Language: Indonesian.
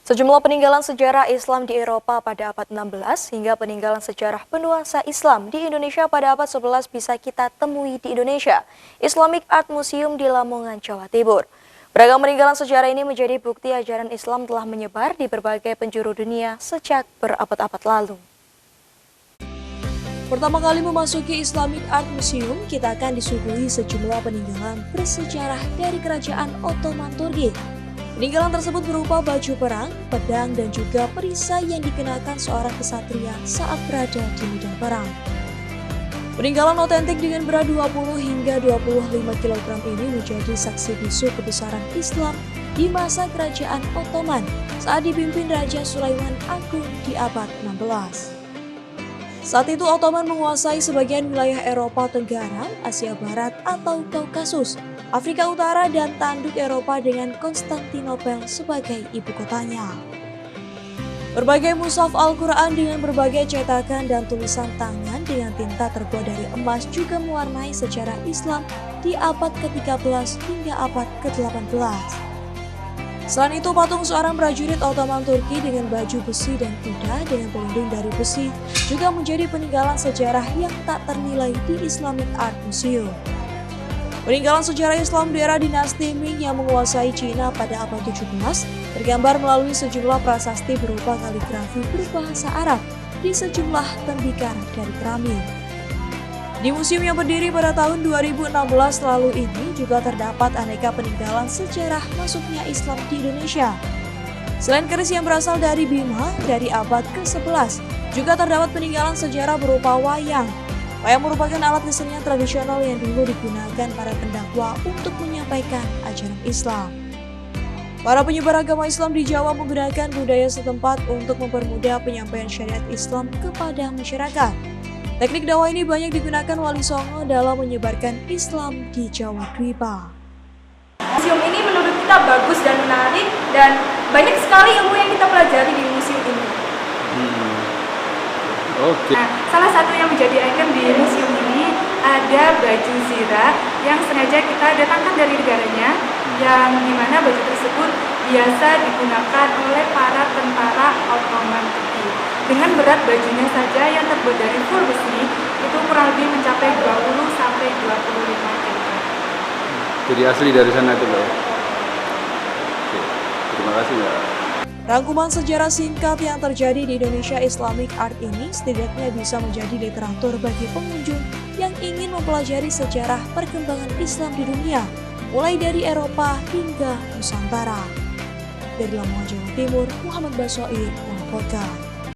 Sejumlah peninggalan sejarah Islam di Eropa pada abad 16 hingga peninggalan sejarah penuansa Islam di Indonesia pada abad 11 bisa kita temui di Indonesia Islamic Art Museum di Lamongan, Jawa Timur. Beragam peninggalan sejarah ini menjadi bukti ajaran Islam telah menyebar di berbagai penjuru dunia sejak berabad-abad lalu. Pertama kali memasuki Islamic Art Museum, kita akan disuguhi sejumlah peninggalan bersejarah dari Kerajaan Ottoman Turki. Peninggalan tersebut berupa baju perang, pedang, dan juga perisai yang dikenakan seorang kesatria saat berada di medan perang. Peninggalan otentik dengan berat 20 hingga 25 kg ini menjadi saksi bisu kebesaran Islam di masa Kerajaan Ottoman saat dipimpin Raja Sulaiman Agung di abad 16. Saat itu Ottoman menguasai sebagian wilayah Eropa Tenggara, Asia Barat atau Kaukasus, Afrika Utara dan tanduk Eropa dengan Konstantinopel sebagai ibu kotanya. Berbagai mushaf Al-Quran dengan berbagai cetakan dan tulisan tangan dengan tinta terbuat dari emas juga mewarnai sejarah Islam di abad ke-13 hingga abad ke-18. Selain itu, patung seorang prajurit Ottoman Turki dengan baju besi dan kuda dengan pelindung dari besi juga menjadi peninggalan sejarah yang tak ternilai di Islamic Art Museum. Peninggalan sejarah Islam di era dinasti Ming yang menguasai Cina pada abad 17 tergambar melalui sejumlah prasasti berupa kaligrafi berbahasa Arab di sejumlah tembikar dari keramik. Di museum yang berdiri pada tahun 2016 lalu ini juga terdapat aneka peninggalan sejarah masuknya Islam di Indonesia. Selain keris yang berasal dari Bima dari abad ke-11, juga terdapat peninggalan sejarah berupa wayang. Wayang merupakan alat kesenian tradisional yang dulu digunakan para pendakwah untuk menyampaikan ajaran Islam. Para penyebar agama Islam di Jawa menggunakan budaya setempat untuk mempermudah penyampaian syariat Islam kepada masyarakat. Teknik dakwah ini banyak digunakan Wali Songo dalam menyebarkan Islam di Jawa Dwipa. Museum ini menurut kita bagus dan menarik dan banyak sekali ilmu yang kita pelajari di museum ini. Nah, salah satu yang menjadi ikon di museum ini ada baju zirah yang sengaja kita datangkan dari negaranya, yang dimana baju tersebut biasa digunakan oleh para tentara Ottoman Turki. Dengan berat bajunya saja yang terbuat dari full besi itu kurang lebih mencapai 20 sampai 25 kg. Jadi asli dari sana itu, Mbak. Oke, terima kasih, Mbak. Rangkuman sejarah singkat yang terjadi di Indonesia Islamic Art ini setidaknya bisa menjadi literatur bagi pengunjung yang ingin mempelajari sejarah perkembangan Islam di dunia, mulai dari Eropa hingga Nusantara. Dari Lamongan, Jawa Timur, Muhammad Basoir melaporkan.